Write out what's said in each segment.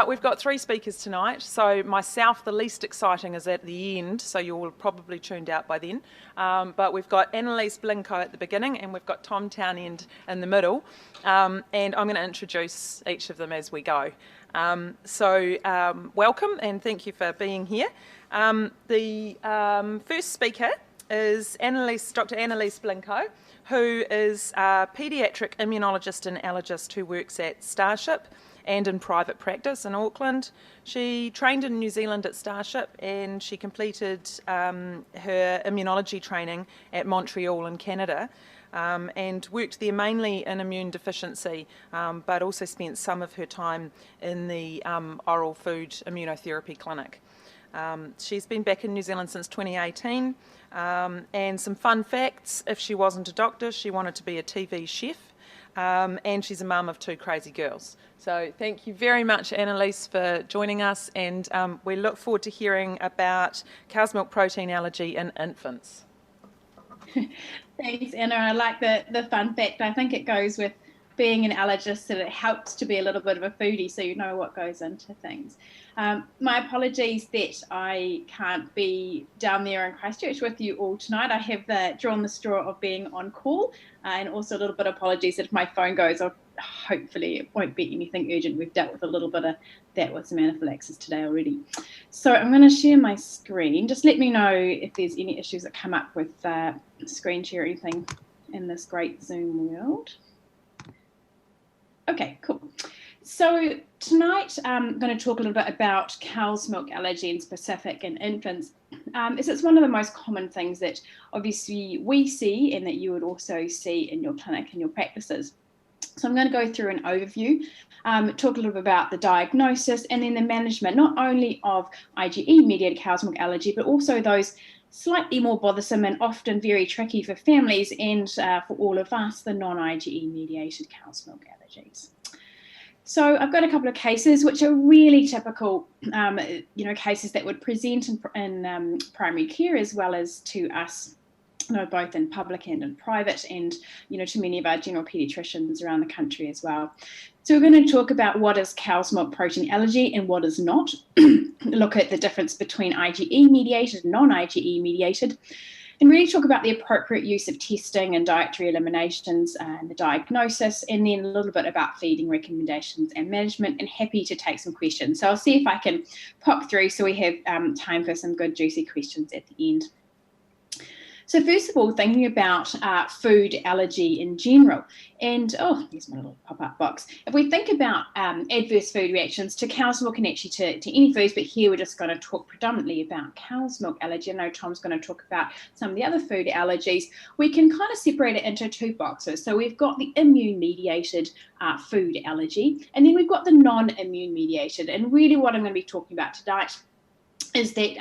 We've got three speakers tonight. So myself, the least exciting, is at the end, so you'll probably tuned out by then. But we've got Annaliesse Blincoe at the beginning, and we've got Tom Townend in the middle. And I'm going to introduce each of them as we go. Welcome, and thank you for being here. The first speaker is Dr. Annaliesse Blincoe, who is a paediatric immunologist and allergist who works at Starship and in private practice in Auckland. She trained in New Zealand at Starship, and she completed her immunology training at Montreal in Canada, and worked there mainly in immune deficiency, but also spent some of her time in the oral food immunotherapy clinic. She's been back in New Zealand since 2018, and some fun facts: if she wasn't a doctor, she wanted to be a TV chef, and she's a mum of two crazy girls. So thank you very much, Annaliesse, for joining us, and we look forward to hearing about cow's milk protein allergy in infants. Thanks, Anna. I like the fun fact. I think it goes with being an allergist, and it helps to be a little bit of a foodie so you know what goes into things. My apologies that I can't be down there in Christchurch with you all tonight. I have drawn the straw of being on call, and also a little bit of apologies if my phone goes off. Hopefully it won't be anything urgent. We've dealt with a little bit of that with some anaphylaxis today already. So I'm going to share my screen. Just let me know if there's any issues that come up with screen share or anything in this great Zoom world. Okay, cool. So tonight I'm going to talk a little bit about cow's milk allergy in specific in infants, as it's one of the most common things that obviously we see and that you would also see in your clinic and your practices. So I'm going to go through an overview, talk a little bit about the diagnosis and then the management, not only of IgE-mediated cow's milk allergy, but also those slightly more bothersome and often very tricky for families and for all of us, the non-IgE-mediated cow's milk allergies. So I've got a couple of cases which are really typical, cases that would present in primary care as well as to us, both in public and in private, and to many of our general paediatricians around the country as well. So we're going to talk about what is cow's milk protein allergy and what is not, look at the difference between IgE mediated and non-IgE mediated, and really talk about the appropriate use of testing and dietary eliminations and the diagnosis, and then a little bit about feeding recommendations and management, and happy to take some questions. So I'll see if I can pop through so we have time for some good juicy questions at the end. So first of all, thinking about food allergy in general, and here's my little pop-up box. If we think about adverse food reactions to cow's milk and actually to any foods, but here we're just going to talk predominantly about cow's milk allergy. I know Tom's going to talk about some of the other food allergies. We can kind of separate it into two boxes. So we've got the immune-mediated food allergy, and then we've got the non-immune-mediated. And really what I'm going to be talking about tonight is that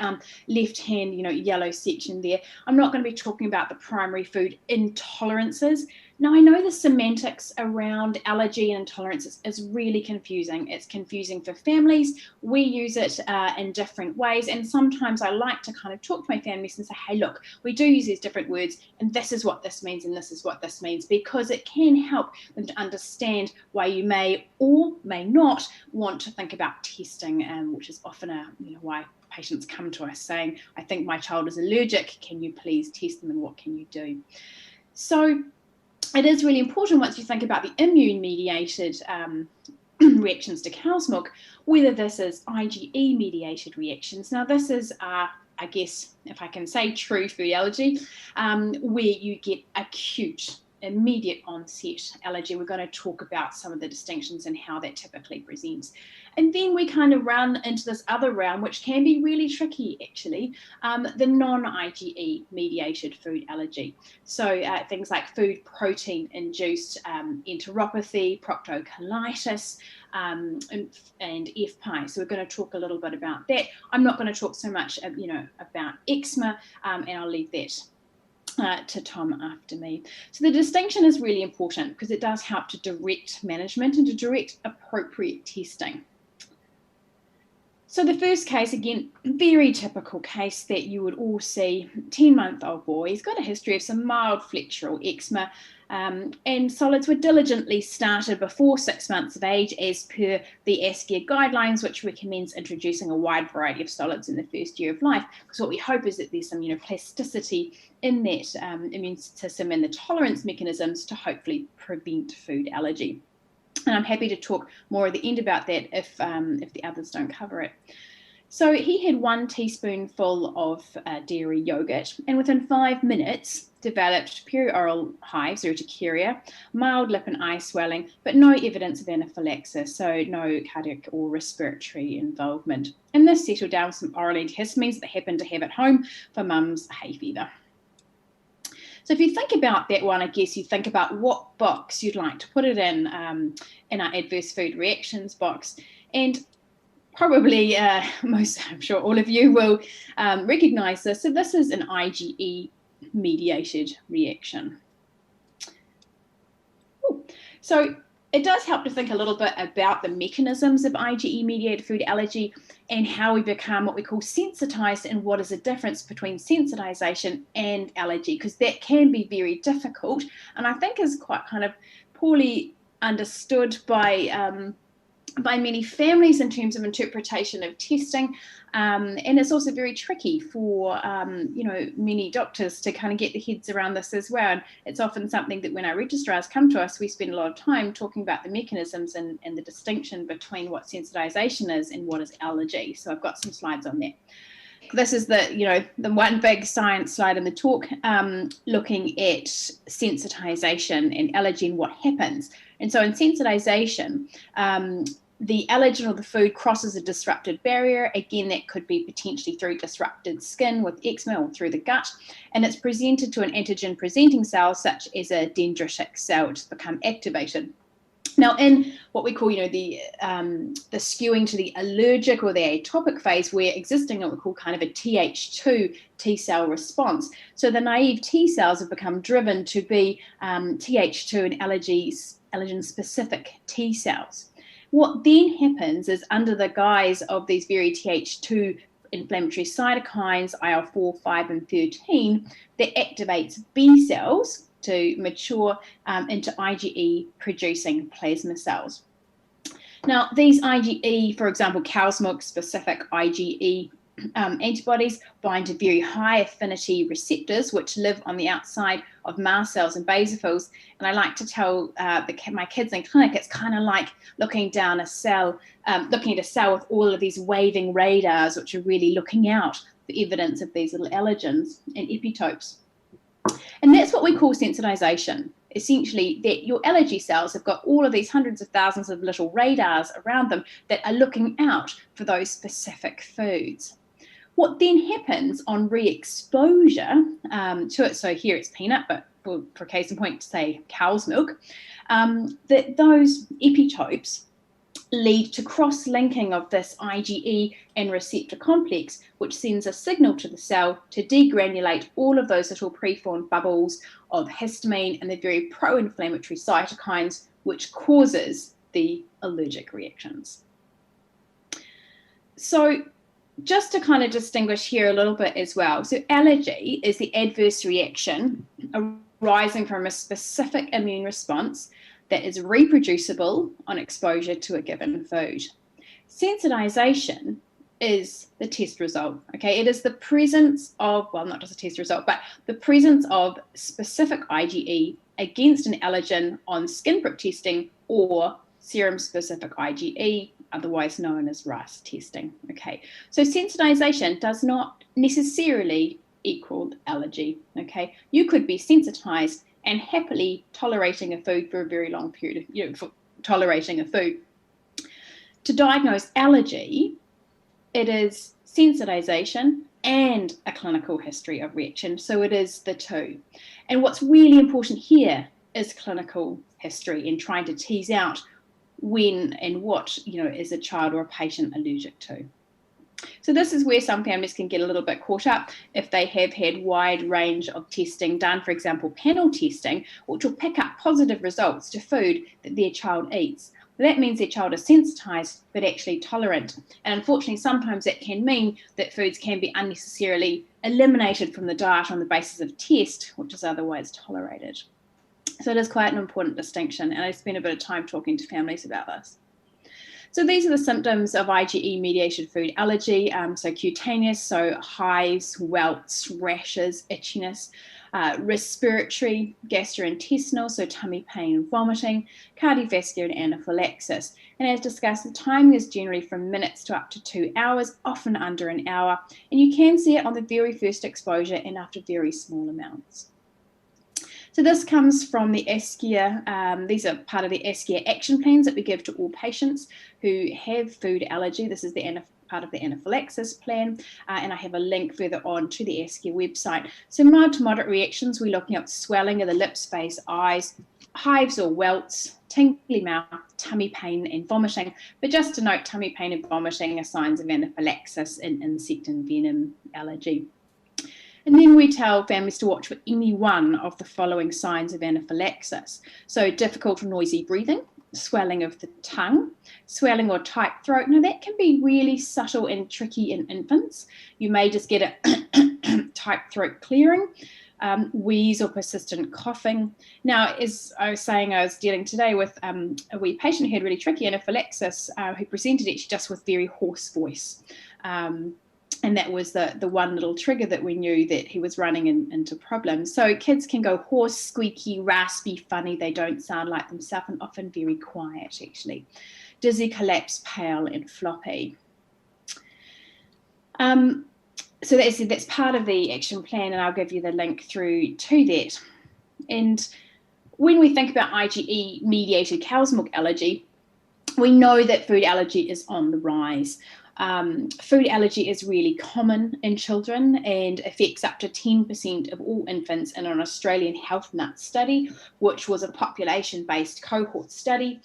left-hand, yellow section there. I'm not going to be talking about the primary food intolerances. Now, I know the semantics around allergy and intolerance is really confusing. It's confusing for families. We use it in different ways, and sometimes I like to kind of talk to my families and say, hey, look, we do use these different words, and this is what this means, and this is what this means, because it can help them to understand why you may or may not want to think about testing, which is often why patients come to us saying, I think my child is allergic, can you please test them, and what can you do? So it is really important once you think about the immune-mediated reactions to cow's milk, whether this is IgE-mediated reactions. Now this is, I guess, if I can say true food allergy, where you get acute, immediate onset allergy. We're going to talk about some of the distinctions and how that typically presents. And then we kind of run into this other realm, which can be really tricky, actually, the non-IgE mediated food allergy. So things like food protein-induced enteropathy, proctocolitis, and FPI. So we're going to talk a little bit about that. I'm not going to talk so much, about eczema, and I'll leave that to Tom after me. So the distinction is really important because it does help to direct management and to direct appropriate testing. So the first case, again, very typical case that you would all see, 10-month-old boy. He's got a history of some mild flexural eczema, and solids were diligently started before 6 months of age as per the ASCIA guidelines, which recommends introducing a wide variety of solids in the first year of life, because what we hope is that there's some plasticity in that immune system and the tolerance mechanisms to hopefully prevent food allergy. And I'm happy to talk more at the end about that if the others don't cover it. So he had 1 teaspoonful of dairy yogurt, and within 5 minutes developed perioral hives, urticaria, mild lip and eye swelling, but no evidence of anaphylaxis, so no cardiac or respiratory involvement. And this settled down with some oral antihistamines that happened to have at home for mum's hay fever. So if you think about that one, I guess you think about what box you'd like to put it in our adverse food reactions box. And probably I'm sure all of you will recognise this. So this is an IgE mediated reaction. Ooh. So it does help to think a little bit about the mechanisms of IgE mediated food allergy and how we become what we call sensitized, and what is the difference between sensitization and allergy, because that can be very difficult and I think is quite kind of poorly understood by many families in terms of interpretation of testing, and it's also very tricky for many doctors to kind of get their heads around this as well. And it's often something that when our registrars come to us, we spend a lot of time talking about the mechanisms and the distinction between what sensitization is and what is allergy. So I've got some slides on that. This is the one big science slide in the talk, looking at sensitization and allergy and what happens. And so in sensitization, the allergen or the food crosses a disrupted barrier. Again, that could be potentially through disrupted skin with eczema or through the gut, and it's presented to an antigen-presenting cell such as a dendritic cell, which has become activated. Now, in what we call, the skewing to the allergic or the atopic phase, we're existing what we call kind of a Th2 T cell response. So the naive T cells have become driven to be Th2 and allergen-specific T cells. What then happens is, under the guise of these very Th2 inflammatory cytokines, IL-4, 5, and 13, that activates B cells to mature into IgE-producing plasma cells. Now, these IgE, for example, cow's milk specific IgE antibodies bind to very high affinity receptors which live on the outside of mast cells and basophils. And I like to tell my kids in clinic, it's kind of like looking down a cell, looking at a cell with all of these waving radars, which are really looking out for evidence of these little allergens and epitopes. And that's what we call sensitization. Essentially, that your allergy cells have got all of these hundreds of thousands of little radars around them that are looking out for those specific foods. What then happens on re-exposure to it, so here it's peanut, but for case in point, say cow's milk, that those epitopes lead to cross-linking of this IgE and receptor complex, which sends a signal to the cell to degranulate all of those little preformed bubbles of histamine and the very pro-inflammatory cytokines, which causes the allergic reactions. So just to kind of distinguish here a little bit as well, so allergy is the adverse reaction arising from a specific immune response that is reproducible on exposure to a given food. Sensitization is the test result, okay? It is the presence of, well, not just a test result, but the presence of specific IgE against an allergen on skin prick testing or serum-specific IgE, otherwise known as RAS testing, okay? So sensitization does not necessarily equal allergy, okay? You could be sensitized and happily tolerating a food for a very long period of, tolerating a food. To diagnose allergy, it is sensitization and a clinical history of reaction. So it is the two. And what's really important here is clinical history and trying to tease out when and what, is a child or a patient allergic to. So this is where some families can get a little bit caught up if they have had wide range of testing done, for example, panel testing, which will pick up positive results to food that their child eats. That means their child is sensitised but actually tolerant. And unfortunately, sometimes that can mean that foods can be unnecessarily eliminated from the diet on the basis of test, which is otherwise tolerated. So it is quite an important distinction, and I spent a bit of time talking to families about this. So these are the symptoms of IgE-mediated food allergy. So cutaneous, so hives, welts, rashes, itchiness, respiratory, gastrointestinal, so tummy pain and vomiting, cardiovascular and anaphylaxis. And as discussed, the timing is generally from minutes to up to 2 hours, often under an hour, and you can see it on the very first exposure and after very small amounts. So this comes from the ASCIA. These are part of the ASCIA action plans that we give to all patients who have food allergy. This is the part of the anaphylaxis plan, and I have a link further on to the ASCIA website. So mild to moderate reactions, we're looking at swelling of the lips, face, eyes, hives or welts, tingly mouth, tummy pain and vomiting. But just to note, tummy pain and vomiting are signs of anaphylaxis and insect and venom allergy. And then we tell families to watch for any one of the following signs of anaphylaxis. So difficult or noisy breathing, swelling of the tongue, swelling or tight throat. Now that can be really subtle and tricky in infants. You may just get a tight throat clearing, wheeze or persistent coughing. Now, as I was saying, I was dealing today with a wee patient who had really tricky anaphylaxis who presented actually just with very hoarse voice. And that was the one little trigger that we knew that he was running into problems. So kids can go hoarse, squeaky, raspy, funny. They don't sound like themselves and often very quiet, actually. Dizzy, collapse, pale, and floppy. So that's part of the action plan, and I'll give you the link through to that. And when we think about IgE-mediated cow's milk allergy, we know that food allergy is on the rise. Food allergy is really common in children and affects up to 10% of all infants in an Australian Health Nut study, which was a population-based cohort study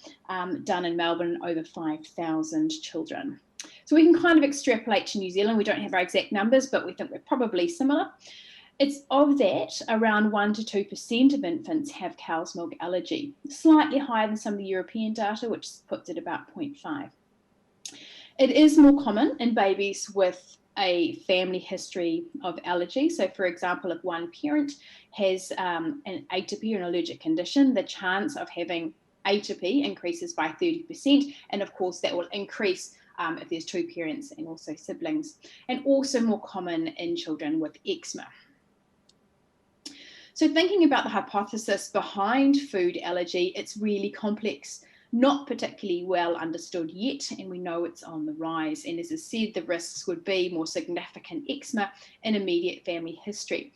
done in Melbourne, over 5,000 children. So we can kind of extrapolate to New Zealand. We don't have our exact numbers, but we think we're probably similar. It's of that, around 1 to 2% of infants have cow's milk allergy, slightly higher than some of the European data, which puts it about 0.5. It is more common in babies with a family history of allergy. So, for example, if one parent has an atopy or an allergic condition, the chance of having atopy increases by 30%. And of course, that will increase if there's two parents and also siblings, and also more common in children with eczema. So thinking about the hypothesis behind food allergy, it's really complex, not particularly well understood yet, and we know it's on the rise. And as I said, the risks would be more significant eczema and immediate family history.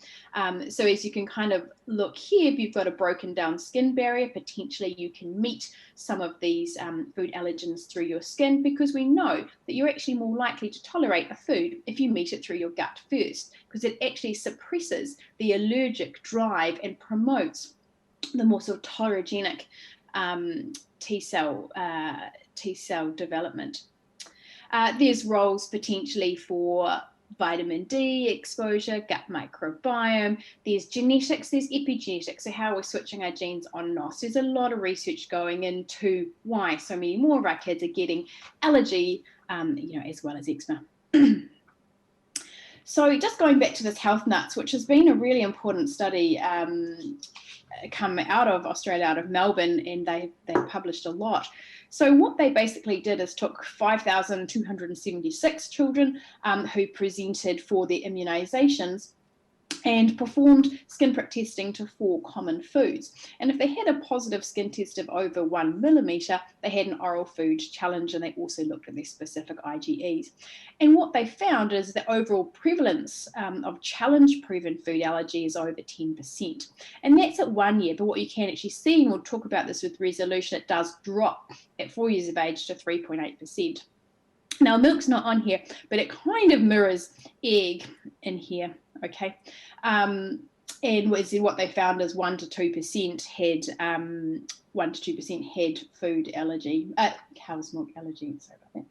So as you can kind of look here, if you've got a broken down skin barrier, potentially you can meet some of these food allergens through your skin, because we know that you're actually more likely to tolerate a food if you meet it through your gut first, because it actually suppresses the allergic drive and promotes the more sort of tolerogenic T cell development. There's roles potentially for vitamin D exposure, gut microbiome. There's genetics, there's epigenetics, so how we're switching our genes on and off. So there's a lot of research going into why so many more of our kids are getting allergy, as well as eczema. So just going back to this Health Nuts, which has been a really important study come out of Australia, out of Melbourne, and they published a lot. So what they basically did is took 5,276 children who presented for their immunisations and performed skin prick testing to 4 common foods. And if they had a positive skin test of over 1 millimetre, they had an oral food challenge, and they also looked at their specific IgEs. And what they found is the overall prevalence of challenge-proven food allergy is over 10%. And that's at 1 year, but what you can actually see, and we'll talk about this with resolution, it does drop at 4 years of age to 3.8%. Now, milk's not on here, but it kind of mirrors egg in here, okay? And what they found is 1 to 2% had food allergy, cow's milk allergy. Sorry about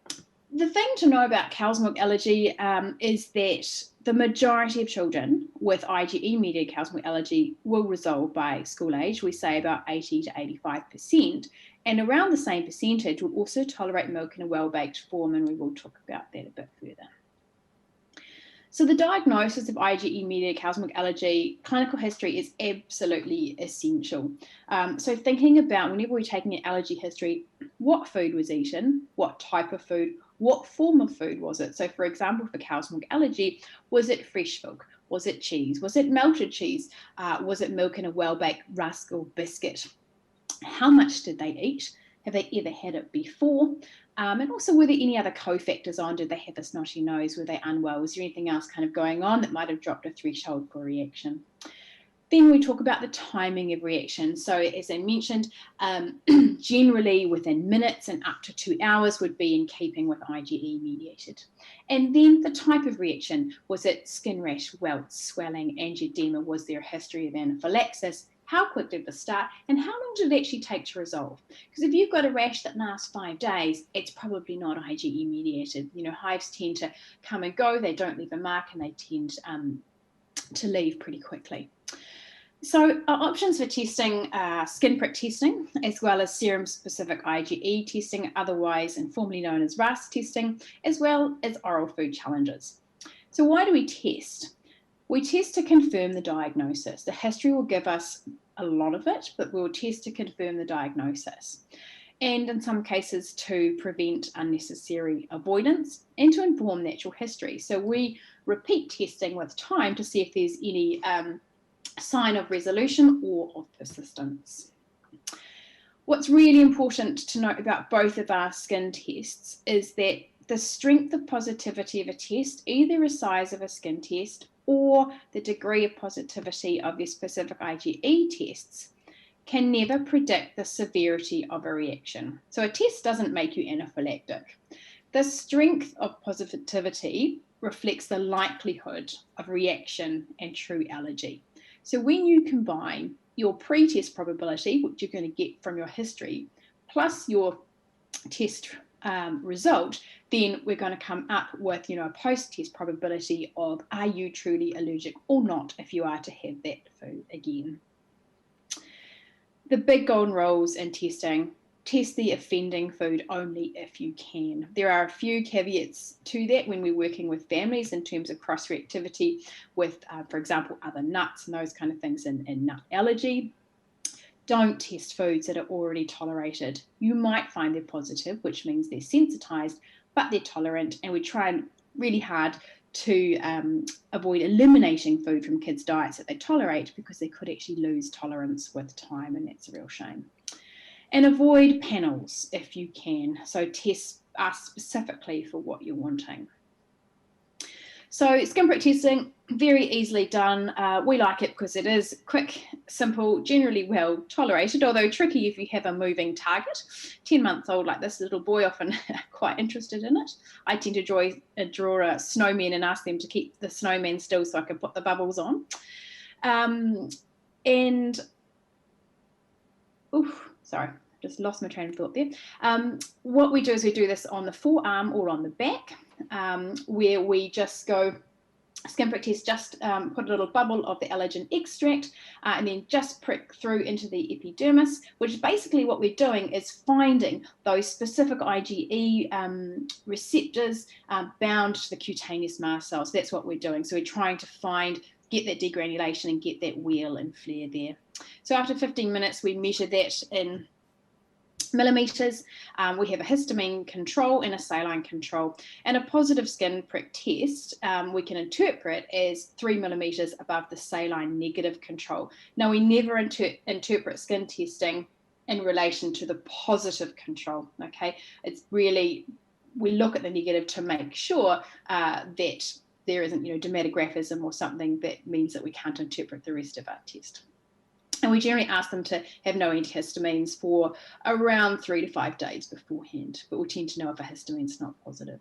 that. The thing to know about cow's milk allergy is that the majority of children with IgE-mediated cow's milk allergy will resolve by school age. We say about 80 to 85%, and around the same percentage will also tolerate milk in a well-baked form, and we will talk about that a bit further. So the diagnosis of IgE-mediated cow's milk allergy, clinical history is absolutely essential. So thinking about whenever we're taking an allergy history, what food was eaten, what type of food, what form of food was it? So for example, for cow's milk allergy, was it fresh milk? Was it cheese? Was it melted cheese? Was it milk in a well-baked rusk or biscuit? How much did they eat? Have they ever had it before? And also, were there any other cofactors on? Did they have a snotty nose? Were they unwell? Was there anything else kind of going on that might have dropped a threshold for a reaction? Then we talk about the timing of reaction. So as I mentioned, generally within minutes and up to 2 hours would be in keeping with IgE mediated. And then the type of reaction, was it skin rash, welts, swelling, angioedema? Was there a history of anaphylaxis? How quick did this start? And how long did it actually take to resolve? Because if you've got a rash that lasts 5 days, it's probably not IgE mediated. You know, hives tend to come and go, they don't leave a mark, and they tend to leave pretty quickly. So our options for testing are skin prick testing, as well as serum-specific IgE testing, otherwise informally known as RAS testing, as well as oral food challenges. So why do we test? We test to confirm the diagnosis. The history will give us a lot of it, but we'll test to confirm the diagnosis. And in some cases to prevent unnecessary avoidance and to inform natural history. So we repeat testing with time to see if there's any sign of resolution or of persistence. What's really important to note about both of our skin tests is that the strength of positivity of a test, either the size of a skin test or the degree of positivity of your specific IgE tests, can never predict the severity of a reaction. So a test doesn't make you anaphylactic. The strength of positivity reflects the likelihood of reaction and true allergy. So when you combine your pre-test probability, which you're going to get from your history, plus your test result, then we're going to come up with, a post-test probability of are you truly allergic or not if you are to have that food again. The big golden rules in testing: test the offending food only if you can. There are a few caveats to that when we're working with families in terms of cross-reactivity with, for example, other nuts and those kind of things in nut allergy. Don't test foods that are already tolerated. You might find they're positive, which means they're sensitized, but they're tolerant, and we try really hard to avoid eliminating food from kids' diets that they tolerate, because they could actually lose tolerance with time, and that's a real shame. And avoid panels if you can. So test us specifically for what you're wanting. So skin prick testing, very easily done. We like it because it is quick, simple, generally well tolerated, although tricky if you have a moving target. 10 months old like this little boy, often quite interested in it. I tend to draw a snowman and ask them to keep the snowman still so I can put the bubbles on. Sorry, just lost my train of thought there. What we do is we do this on the forearm or on the back, where we just go skin prick test, just put a little bubble of the allergen extract and then just prick through into the epidermis, which is basically what we're doing is finding those specific IgE receptors bound to the cutaneous mast cells. That's what we're doing. So we're trying to get that degranulation and get that wheal and flare there. So after 15 minutes, we measure that in millimeters. We have a histamine control and a saline control, and a positive skin prick test we can interpret as 3 millimeters above the saline negative control. Now, we never interpret skin testing in relation to the positive control. Okay, it's really, we look at the negative to make sure that there isn't, dermatographism or something that means that we can't interpret the rest of our test. And we generally ask them to have no antihistamines for around 3 to 5 days beforehand, but we tend to know if a histamine is not positive.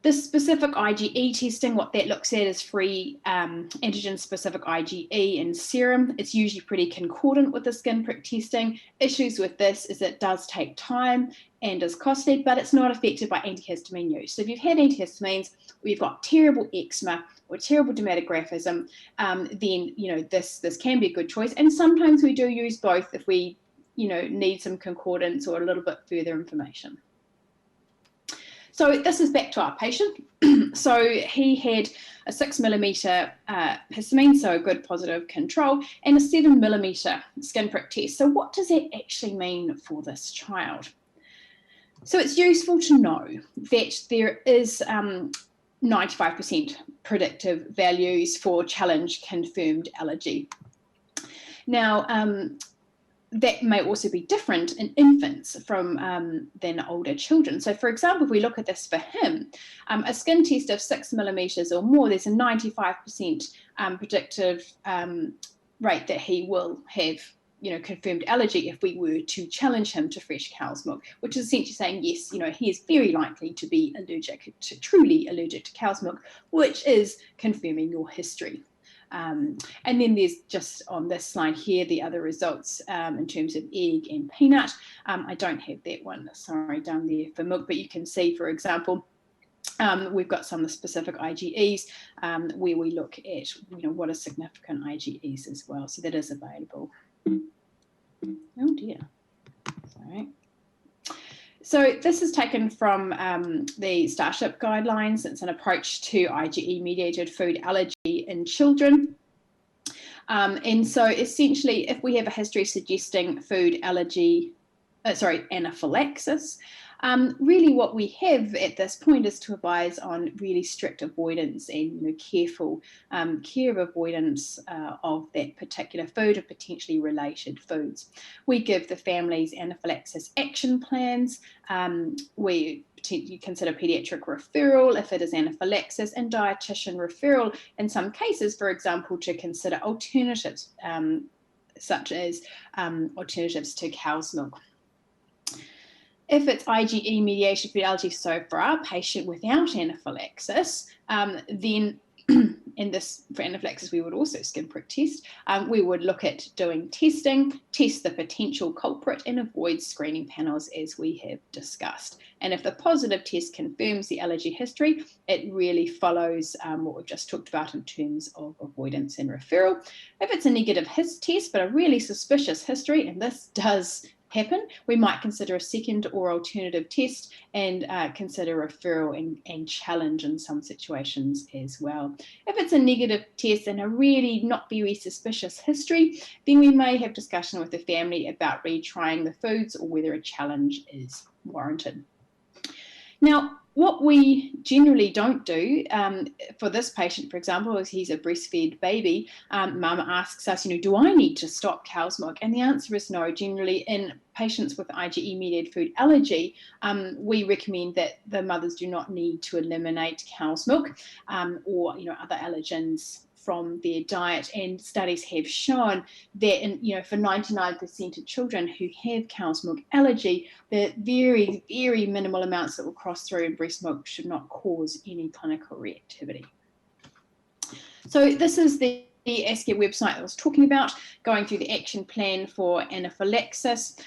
The specific IgE testing, what that looks at is free antigen-specific IgE in serum. It's usually pretty concordant with the skin prick testing. Issues with this is it does take time, and is costly, but it's not affected by antihistamine use. So if you've had antihistamines, or you've got terrible eczema or terrible dermatographism, then this can be a good choice. And sometimes we do use both if we need some concordance or a little bit further information. So this is back to our patient. So he had a 6mm histamine, so a good positive control, and a 7mm skin prick test. So what does that actually mean for this child? So it's useful to know that there is 95% predictive values for challenge confirmed allergy. Now, that may also be different in infants than older children. So for example, if we look at this for him, a skin test of 6mm or more, there's a 95% predictive rate that he will have confirmed allergy if we were to challenge him to fresh cow's milk, which is essentially saying, yes, he is very likely to be truly allergic to cow's milk, which is confirming your history. And then there's just on this slide here, the other results in terms of egg and peanut. I don't have that one, sorry, down there for milk, but you can see, for example, we've got some of the specific IgEs where we look at, what are significant IgEs as well. So that is available. Oh dear, sorry. So this is taken from the Starship guidelines. It's an approach to IgE-mediated food allergy in children. And so essentially, if we have a history suggesting food allergy, anaphylaxis, really what we have at this point is to advise on really strict avoidance and careful care of avoidance of that particular food or potentially related foods. We give the families anaphylaxis action plans. We consider pediatric referral if it is anaphylaxis, and dietitian referral in some cases, for example, to consider alternatives such as alternatives to cow's milk. If it's IgE-mediated food allergy, so for our patient without anaphylaxis, then in this, for anaphylaxis, we would also skin prick test. We would look at doing testing, test the potential culprit, and avoid screening panels as we have discussed. And if the positive test confirms the allergy history, it really follows what we've just talked about in terms of avoidance and referral. If it's a negative test, but a really suspicious history, and this does happen, we might consider a second or alternative test and consider referral and challenge in some situations as well. If it's a negative test and a really not very suspicious history, then we may have discussion with the family about retrying the foods or whether a challenge is warranted. Now, what we generally don't do for this patient, for example, is he's a breastfed baby. Mum asks us, do I need to stop cow's milk? And the answer is no. Generally, in patients with IgE-mediated food allergy, we recommend that the mothers do not need to eliminate cow's milk or other allergens from their diet, and studies have shown that for 99% of children who have cow's milk allergy, the very, very minimal amounts that will cross through in breast milk should not cause any clinical reactivity. So this is the ASCAP website that I was talking about, going through the action plan for anaphylaxis.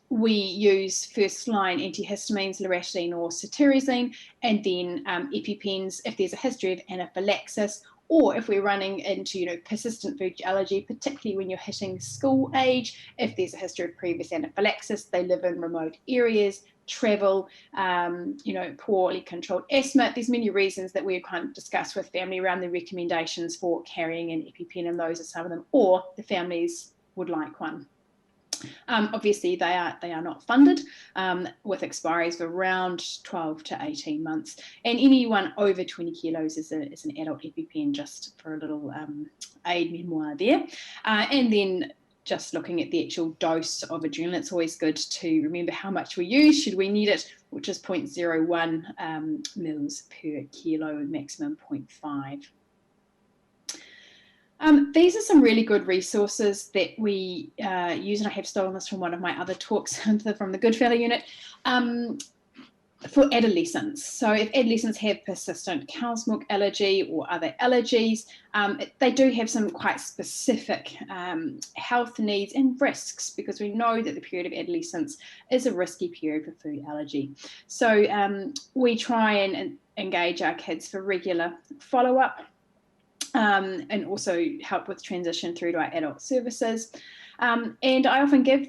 We use first-line antihistamines, loratadine or cetirizine, and then EpiPens if there's a history of anaphylaxis, or if we're running into persistent food allergy, particularly when you're hitting school age, if there's a history of previous anaphylaxis, they live in remote areas, travel, poorly controlled asthma. There's many reasons that we kind of discuss with family around the recommendations for carrying an EpiPen, and those are some of them, or the families would like one. Obviously, they are not funded, with expiries of around 12 to 18 months. And anyone over 20 kilos is an adult EpiPen, just for a little aid memoir there. And then just looking at the actual dose of adrenaline, it's always good to remember how much we use, should we need it, which is 0.01 mils per kilo, maximum 0.5. These are some really good resources that we use, and I have stolen this from one of my other talks from the Good Fellow unit. for adolescents. So if adolescents have persistent cow's milk allergy or other allergies, they do have some quite specific health needs and risks, because we know that the period of adolescence is a risky period for food allergy. So we try and engage our kids for regular follow-up, and also help with transition through to our adult services. And I often give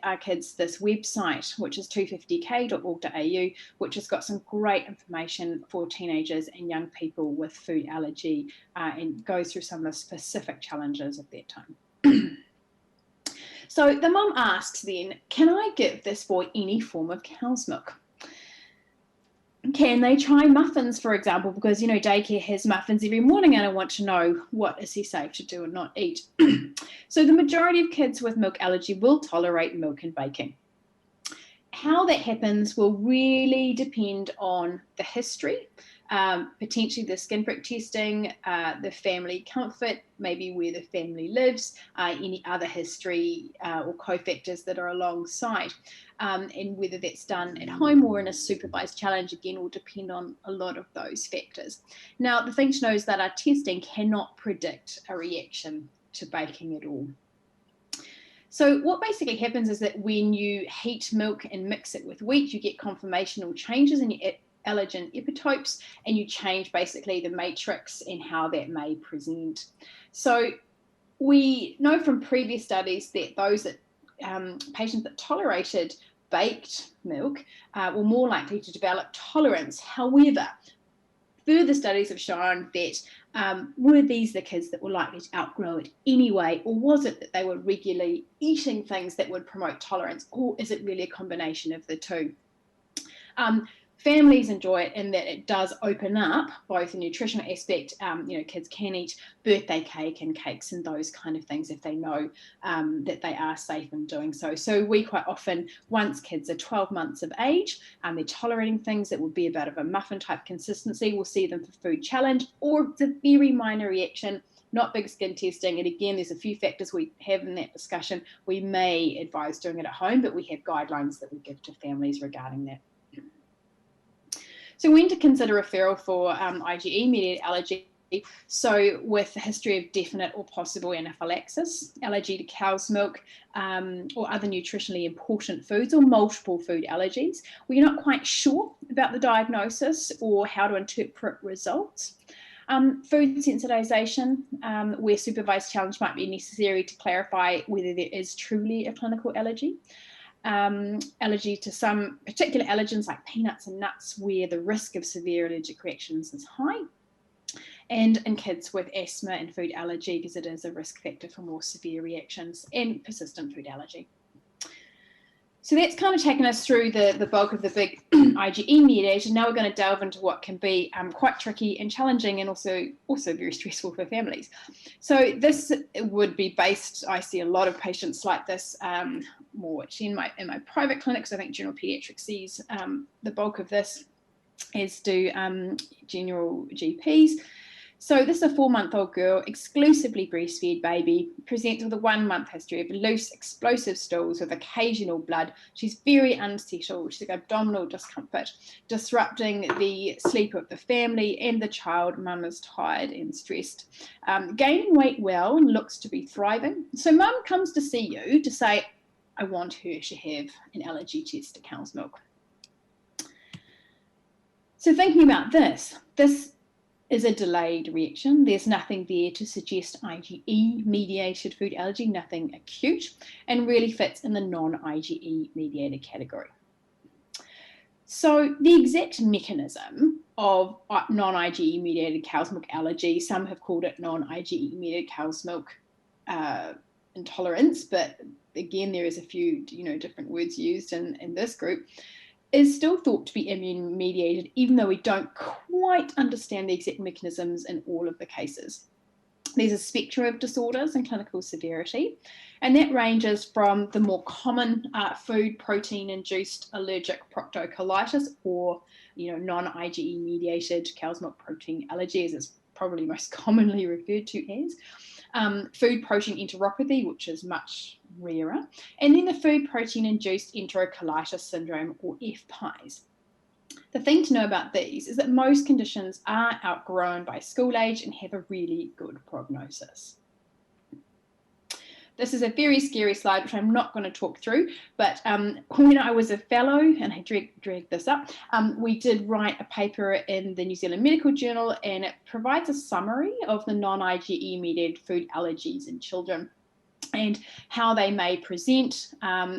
our kids this website, which is 250k.org.au, which has got some great information for teenagers and young people with food allergy, and goes through some of the specific challenges of that time. So the mum asks then, can I give this boy any form of cow's milk? Can they try muffins, for example, because, you know, daycare has muffins every morning and I want to know what is he safe to do and not eat. So the majority of kids with milk allergy will tolerate milk and baking. How that happens will really depend on the history, potentially the skin prick testing, the family comfort, maybe where the family lives, any other history or cofactors that are alongside. And whether that's done at home or in a supervised challenge, again, will depend on a lot of those factors. Now, the thing to know is that our testing cannot predict a reaction to baking at all. So what basically happens is that when you heat milk and mix it with wheat, you get conformational changes in your allergen epitopes, and you change basically the matrix and how that may present. So we know from previous studies that those that patients that tolerated baked milk were more likely to develop tolerance. However, further studies have shown that were these the kids that were likely to outgrow it anyway, or was it that they were regularly eating things that would promote tolerance, or is it really a combination of the two? Families enjoy it in that it does open up both a nutritional aspect. You know, kids can eat birthday cake and cakes and those kind of things if they know that they are safe in doing so. So we quite often, once kids are 12 months of age, they're tolerating things that would be about of a muffin type consistency, we'll see them for food challenge, or it's a very minor reaction, not big skin testing. And again, there's a few factors we have in that discussion. We may advise doing it at home, but we have guidelines that we give to families regarding that. So when to consider referral for IgE-mediated allergy. So with a history of definite or possible anaphylaxis, allergy to cow's milk, or other nutritionally important foods, or multiple food allergies, where you're not quite sure about the diagnosis or how to interpret results. Food sensitization, where supervised challenge might be necessary to clarify whether there is truly a clinical allergy. Allergy to some particular allergens like peanuts and nuts, where the risk of severe allergic reactions is high, and in kids with asthma and food allergy, because it is a risk factor for more severe reactions, and persistent food allergy. So that's kind of taken us through the bulk of the big IgE mediated. Now we're going to delve into what can be quite tricky and challenging, and also very stressful for families. So this would be based, I see a lot of patients like this, more actually in my private clinics. I think general pediatrics sees the bulk of this, as do general GPs. So this is a 4-month-old girl, exclusively breastfed baby, presents with a 1-month history of loose, explosive stools with occasional blood. She's very unsettled. She's got abdominal discomfort, disrupting the sleep of the family and the child. Mum is tired and stressed. Gaining weight well and looks to be thriving. So mum comes to see you to say, I want her to have an allergy test to cow's milk. So thinking about this is a delayed reaction. There's nothing there to suggest IgE-mediated food allergy, nothing acute, and really fits in the non-IgE-mediated category. So the exact mechanism of non-IgE-mediated cow's milk allergy, some have called it non-IgE-mediated cow's milk intolerance, but again, there is a few different words used in this group, is still thought to be immune-mediated, even though we don't quite understand the exact mechanisms in all of the cases. There's a spectrum of disorders and clinical severity, and that ranges from the more common food protein-induced allergic proctocolitis, or non-IgE-mediated cow's milk protein allergy, as it's probably most commonly referred to as. Food protein enteropathy, which is much rarer, and then the food protein induced enterocolitis syndrome, or FPIES. The thing to know about these is that most conditions are outgrown by school age and have a really good prognosis. This is a very scary slide, which I'm not going to talk through, but when I was a fellow, and I dragged this up, we did write a paper in the New Zealand Medical Journal, and it provides a summary of the non-IgE mediated food allergies in children and how they may present,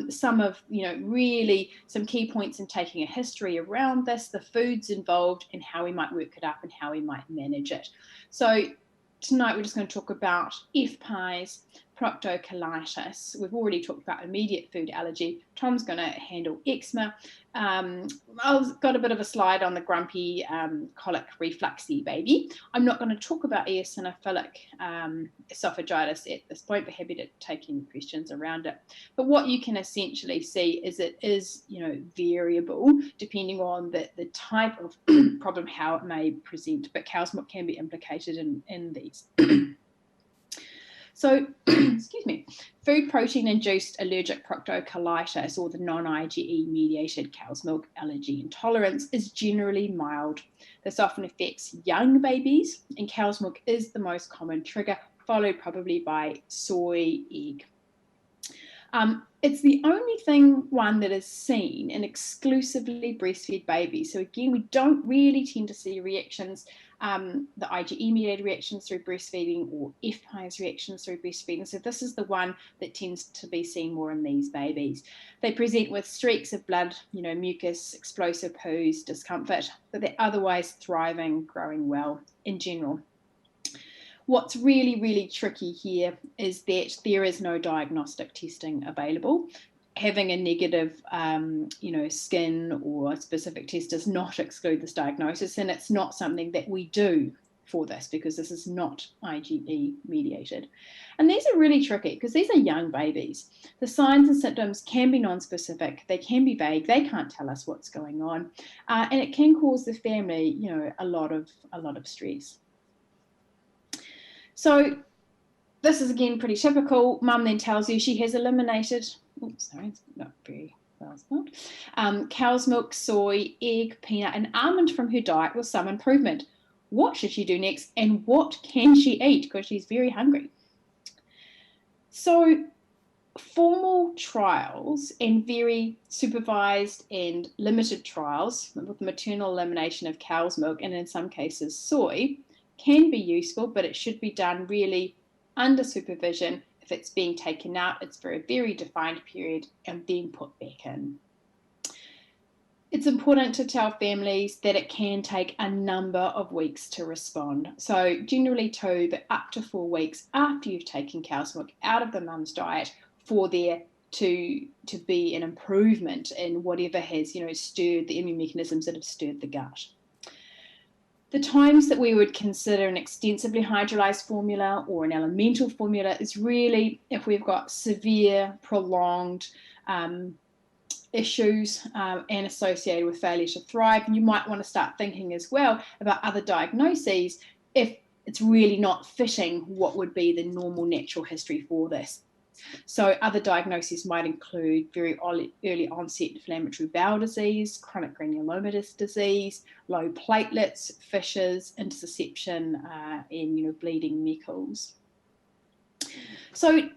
some of, really some key points in taking a history around this, the foods involved, and how we might work it up and how we might manage it. So tonight we're just going to talk about FPIES, proctocolitis. We've already talked about immediate food allergy. Tom's going to handle eczema. I've got a bit of a slide on the grumpy colic refluxy baby. I'm not going to talk about eosinophilic esophagitis at this point, but happy to take any questions around it. But what you can essentially see is it is, variable depending on the type of problem, how it may present, but cow's milk can be implicated in these. So, excuse me, food protein-induced allergic proctocolitis, or the non-IgE mediated cow's milk allergy intolerance, is generally mild. This often affects young babies, and cow's milk is the most common trigger, followed probably by soy, egg. It's the only one that is seen in exclusively breastfed babies. So again, we don't really tend to see reactions, the IgE-mediated reactions through breastfeeding or FPIES reactions through breastfeeding. So this is the one that tends to be seen more in these babies. They present with streaks of blood, mucus, explosive poos, discomfort, but they're otherwise thriving, growing well in general. What's really, really tricky here is that there is no diagnostic testing available. Having a negative, skin or specific test does not exclude this diagnosis, and it's not something that we do for this because this is not IgE mediated. And these are really tricky because these are young babies. The signs and symptoms can be non-specific, they can be vague, they can't tell us what's going on, and it can cause the family, a lot of stress. So this is again pretty typical. Mum then tells you she has eliminated, oops, sorry, it's not very well spelled, cow's milk, soy, egg, peanut, and almond from her diet with some improvement. What should she do next, and what can she eat? Because she's very hungry. So formal trials and very supervised and limited trials with maternal elimination of cow's milk, and in some cases soy, can be useful, but it should be done really under supervision. If it's being taken out, it's for a very defined period and then put back in. It's important to tell families that it can take a number of weeks to respond. So generally 2, but up to 4 weeks after you've taken cow's milk out of the mum's diet for there to be an improvement in whatever has, stirred the immune mechanisms that have stirred the gut. The times that we would consider an extensively hydrolyzed formula or an elemental formula is really if we've got severe, prolonged issues and associated with failure to thrive. And you might want to start thinking as well about other diagnoses if it's really not fitting what would be the normal natural history for this. So other diagnoses might include very early onset inflammatory bowel disease, chronic granulomatous disease, low platelets, fissures, interception, and bleeding meckles. So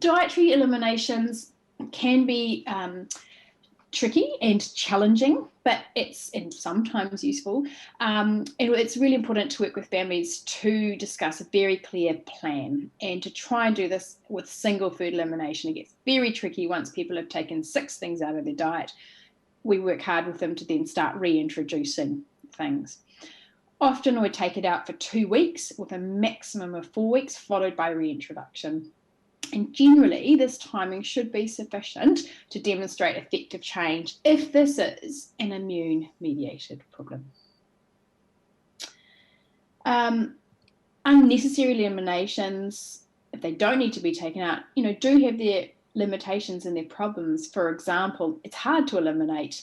dietary eliminations can be tricky and challenging, but it's sometimes useful. And it's really important to work with families to discuss a very clear plan and to try and do this with single food elimination. It gets very tricky once people have taken 6 things out of their diet. We work hard with them to then start reintroducing things. Often we take it out for 2 weeks with a maximum of 4 weeks, followed by reintroduction. And generally, this timing should be sufficient to demonstrate effective change if this is an immune-mediated problem. Unnecessary eliminations, if they don't need to be taken out, do have their limitations and their problems. For example, it's hard to eliminate,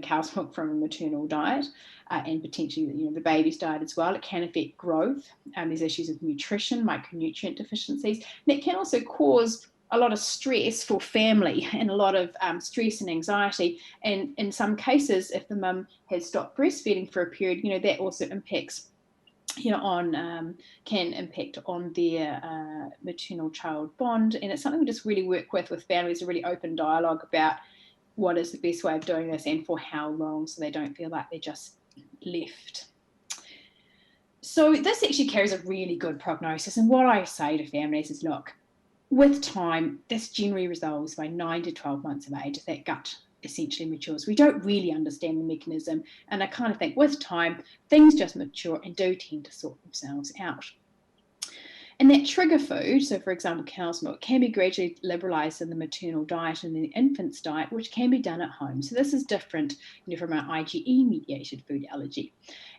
cow's milk from a maternal diet and potentially, the baby's diet as well. It can affect growth. There's issues with nutrition, micronutrient deficiencies, and it can also cause a lot of stress for family and a lot of stress and anxiety. And in some cases, if the mum has stopped breastfeeding for a period, that also impacts, can impact on their maternal-child bond. And it's something we just really work with families, a really open dialogue about what is the best way of doing this and for how long, so they don't feel like they're just left. So this actually carries a really good prognosis. And what I say to families is, look, with time, this generally resolves by 9 to 12 months of age, as that gut essentially matures. We don't really understand the mechanism, and I kind of think with time, things just mature and do tend to sort themselves out. And that trigger food, so for example, cow's milk, can be gradually liberalised in the maternal diet and the infant's diet, which can be done at home. So this is different from our IgE-mediated food allergy.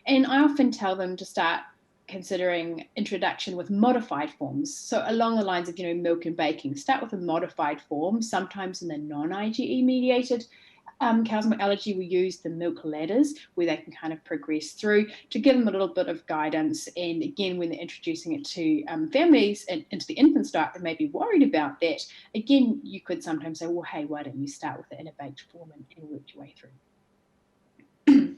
And I often tell them to start considering introduction with modified forms. So along the lines of, milk and baking, start with a modified form. Sometimes in the non-IgE mediated cow's milk allergy, we use the milk ladders where they can kind of progress through to give them a little bit of guidance. And again, when they're introducing it to families and into the infant's diet that may be worried about that, again, you could sometimes say, well, hey, why don't you start with it in a baked form and work your way through.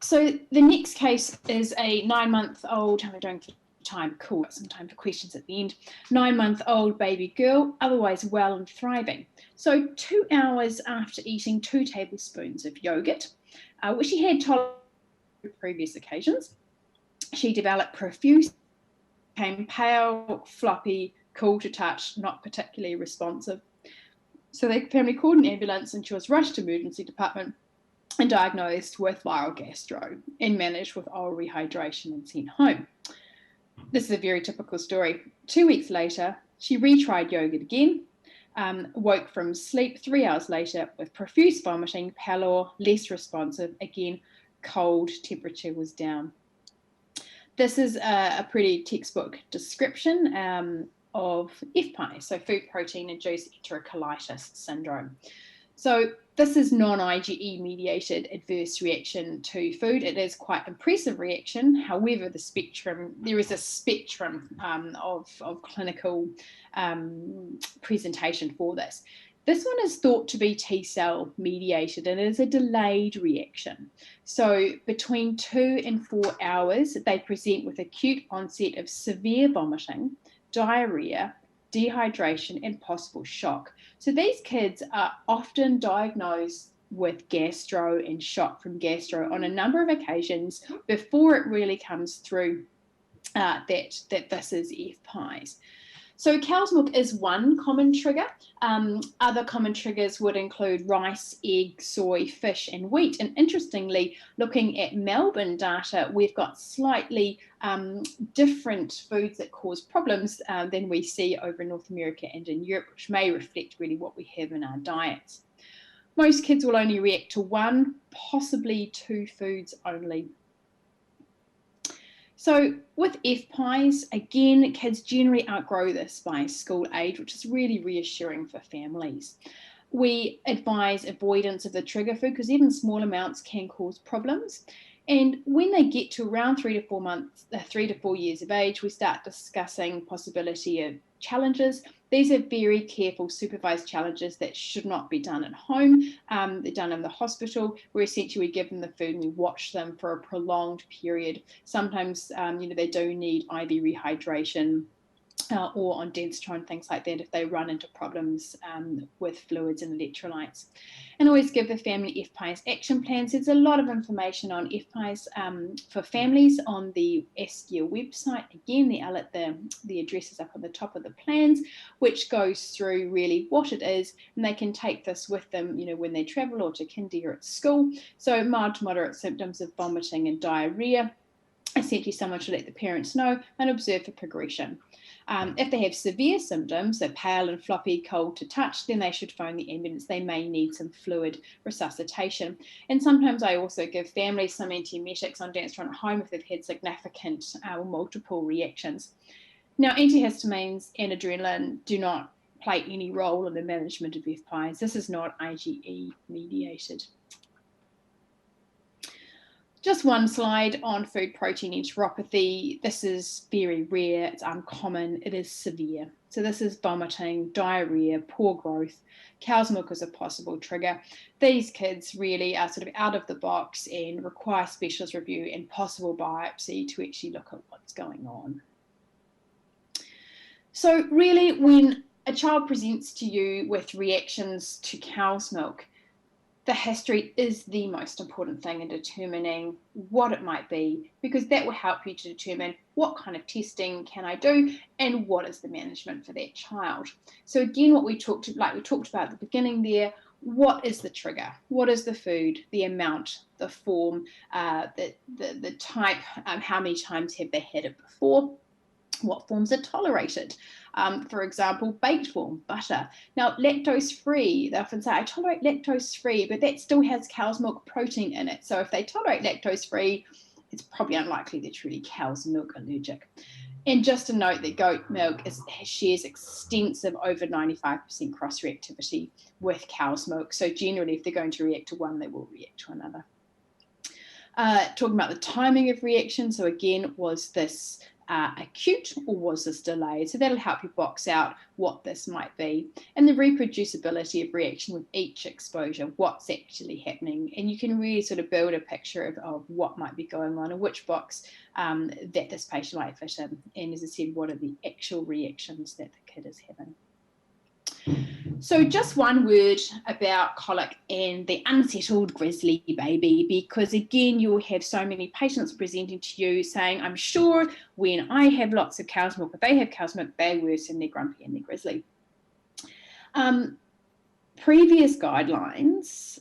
So the next case is a 9-month-old, how am I doing for time? Cool, got some time for questions at the end. 9-month-old baby girl, otherwise well and thriving. So 2 hours after eating 2 tablespoons of yogurt, which she had tolerant on previous occasions, she developed profuse, became pale, floppy, cool to touch, not particularly responsive. So the family called an ambulance and she was rushed to the emergency department and diagnosed with viral gastro and managed with oral rehydration and sent home. This is a very typical story. 2 weeks later, she retried yogurt again, woke from sleep 3 hours later with profuse vomiting, pallor, less responsive, again, cold, temperature was down. This is a pretty textbook description of FPI, so food protein induced enterocolitis syndrome. So this is non-IgE mediated adverse reaction to food. It is quite impressive reaction. However, there is a spectrum of clinical presentation for this. This one is thought to be T-cell mediated and it is a delayed reaction. So between 2 and 4 hours, they present with acute onset of severe vomiting, diarrhea, dehydration, and possible shock. So these kids are often diagnosed with gastro and shock from gastro on a number of occasions before it really comes through that this is FPIES. So cow's milk is one common trigger. Other common triggers would include rice, egg, soy, fish, and wheat. And interestingly, looking at Melbourne data, we've got slightly different foods that cause problems than we see over in North America and in Europe, which may reflect really what we have in our diets. Most kids will only react to 1, possibly 2 foods only. So with FPIES, again, kids generally outgrow this by school age, which is really reassuring for families. We advise avoidance of the trigger food because even small amounts can cause problems. And when they get to around 3 to 4 years of age, we start discussing possibility of challenges. These are very careful, supervised challenges that should not be done at home. They're done in the hospital, where essentially we give them the food and we watch them for a prolonged period. Sometimes, they do need IV rehydration or on densitron, things like that, if they run into problems with fluids and electrolytes. And always give the family FPIES action plans. There's a lot of information on FPIES for families on the ASCIA website. Again, the address is up on the top of the plans, which goes through really what it is, and they can take this with them, when they travel or to kindy or at school. So mild to moderate symptoms of vomiting and diarrhea. Essentially, someone should let the parents know and observe for progression. If they have severe symptoms, so pale and floppy, cold to touch, then they should phone the ambulance. They may need some fluid resuscitation. And sometimes I also give families some antiemetics on densitron at home if they've had significant or multiple reactions. Now, antihistamines and adrenaline do not play any role in the management of FPIES. This is not IgE mediated. Just one slide on food protein enteropathy. This is very rare, it's uncommon, it is severe. So this is vomiting, diarrhea, poor growth. Cow's milk is a possible trigger. These kids really are sort of out of the box and require specialist review and possible biopsy to actually look at what's going on. So really, when a child presents to you with reactions to cow's milk, the history is the most important thing in determining what it might be, because that will help you to determine what kind of testing can I do and what is the management for that child. So again, what we talked about at the beginning there, what is the trigger? What is the food, the amount, the form, the type, how many times have they had it before? What forms are tolerated? For example, baked form, butter. Now, lactose-free, they often say, I tolerate lactose-free, but that still has cow's milk protein in it. So if they tolerate lactose-free, it's probably unlikely they're truly cow's milk allergic. And just to note that goat milk shares extensive over 95% cross-reactivity with cow's milk. So generally, if they're going to react to one, they will react to another. Talking about the timing of reaction. So again, was this acute or was this delayed? So that'll help you box out what this might be. And the reproducibility of reaction with each exposure, what's actually happening. And you can really sort of build a picture of what might be going on and which box that this patient might fit in. And as I said, what are the actual reactions that the kid is having. So just one word about colic and the unsettled grizzly baby, because again, you'll have so many patients presenting to you saying, I'm sure when I have lots of cow's milk, if they have cow's milk, they're worse and they're grumpy and they're grizzly. Previous guidelines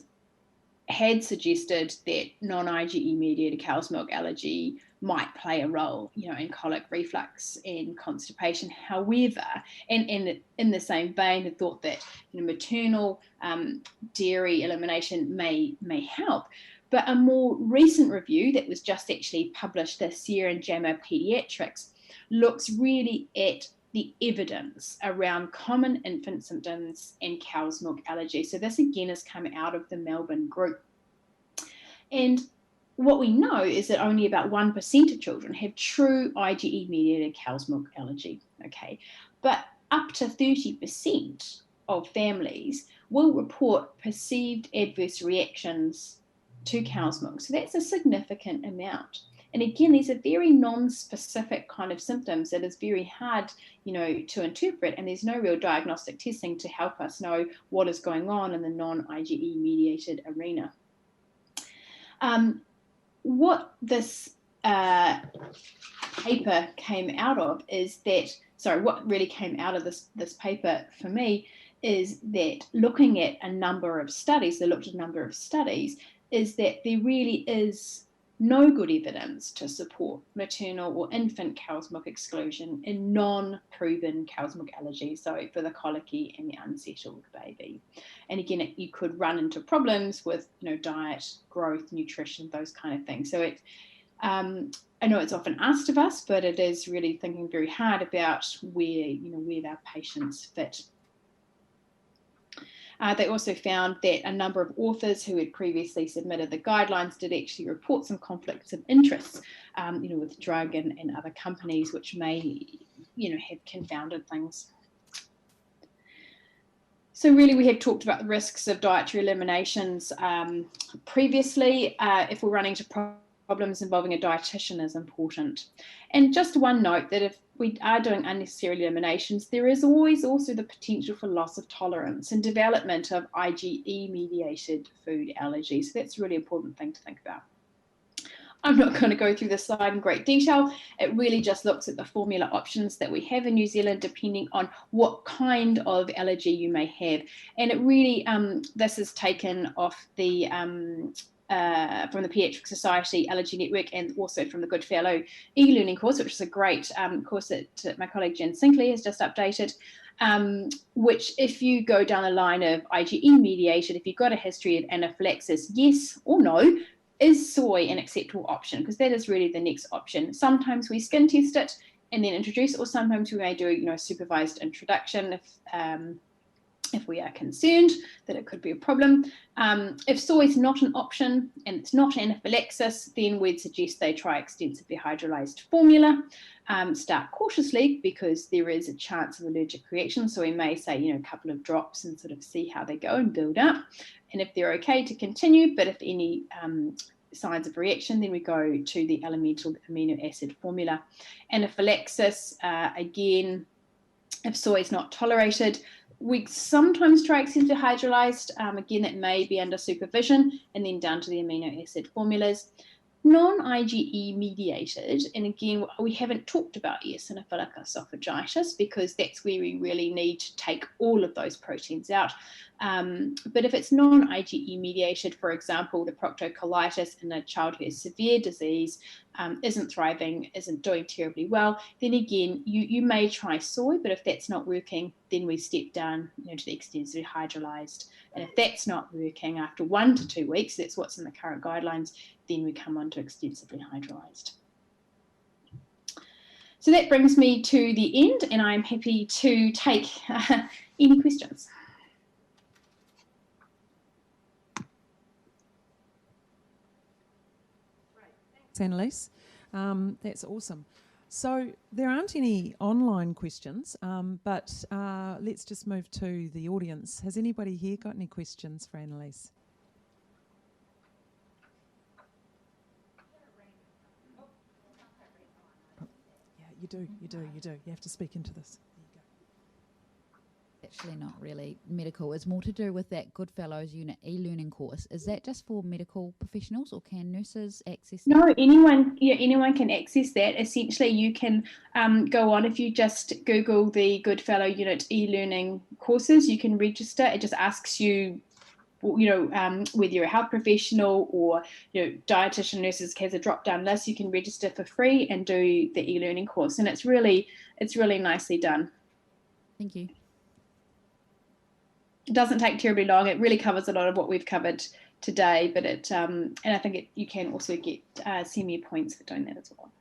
had suggested that non-IgE mediated cow's milk allergy might play a role, in colic, reflux, and constipation. However, and in the same vein, had thought that maternal dairy elimination may help. But a more recent review that was just actually published this year in JAMA Pediatrics looks really at the evidence around common infant symptoms and cow's milk allergy. So this again has come out of the Melbourne group. And what we know is that only about 1% of children have true IgE-mediated cow's milk allergy, okay? But up to 30% of families will report perceived adverse reactions to cow's milk. So that's a significant amount. And again, these are very non-specific kind of symptoms that is very hard, to interpret, and there's no real diagnostic testing to help us know what is going on in the non-IgE mediated arena. What this paper came out of is that, what really came out of this paper for me is that looking at a number of studies, is that there really is no good evidence to support maternal or infant cow's milk exclusion in non-proven cow's milk allergy, so for the colicky and the unsettled baby. And again, you could run into problems with diet, growth, nutrition, those kind of things. So I know it's often asked of us, but it is really thinking very hard about where our patients fit. They also found that a number of authors who had previously submitted the guidelines did actually report some conflicts of interest, with drug and other companies, which may, have confounded things. So really, we have talked about the risks of dietary eliminations previously. If we're running into problems involving a dietitian is important. And just one note that if we are doing unnecessary eliminations, there is always also the potential for loss of tolerance and development of IgE-mediated food allergies. So that's a really important thing to think about. I'm not going to go through this slide in great detail. It really just looks at the formula options that we have in New Zealand, depending on what kind of allergy you may have. And it really, this is taken off the from the Pediatric Society Allergy Network and also from the Goodfellow e-learning course, which is a great course that my colleague Jen Sinclair has just updated, which if you go down the line of IgE mediated, if you've got a history of anaphylaxis, yes or no, is soy an acceptable option? Because that is really the next option. Sometimes we skin test it and then introduce it, or sometimes we may do a supervised introduction if if we are concerned that it could be a problem. If soy is not an option and it's not anaphylaxis, then we'd suggest they try extensively hydrolyzed formula. Start cautiously because there is a chance of allergic reaction. So we may say, a couple of drops and sort of see how they go and build up. And if they're okay to continue, but if any signs of reaction, then we go to the elemental amino acid formula. Anaphylaxis, again, if soy is not tolerated, we sometimes try extensively hydrolyzed. Again, that may be under supervision, and then down to the amino acid formulas. Non-IgE mediated, and again, we haven't talked about eosinophilic esophagitis because that's where we really need to take all of those proteins out. But if it's non-IgE mediated, for example, the proctocolitis in a child who has severe disease, isn't thriving, isn't doing terribly well, then again, you may try soy, but if that's not working, then we step down to the extensively hydrolyzed. And if that's not working after 1 to 2 weeks, that's what's in the current guidelines, then we come on to extensively hydrolyzed. So that brings me to the end, and I'm happy to take any questions. Annaliesse. That's awesome. So there aren't any online questions, but let's just move to the audience. Has anybody here got any questions for Annaliesse? Yeah, you do. You have to speak into this. Actually not really medical. It's more to do with that Goodfellows Unit e-learning course. Is that just for medical professionals, or can nurses access that? No, anyone can access that. Essentially, you can go on, if you just Google the Goodfellow Unit e-learning courses, you can register. It just asks you, whether you're a health professional or dietitian, nurses, has a drop-down list. You can register for free and do the e-learning course, and it's really nicely done. Thank you. It doesn't take terribly long. It really covers a lot of what we've covered today, but and I think you can also get senior points for doing that as well.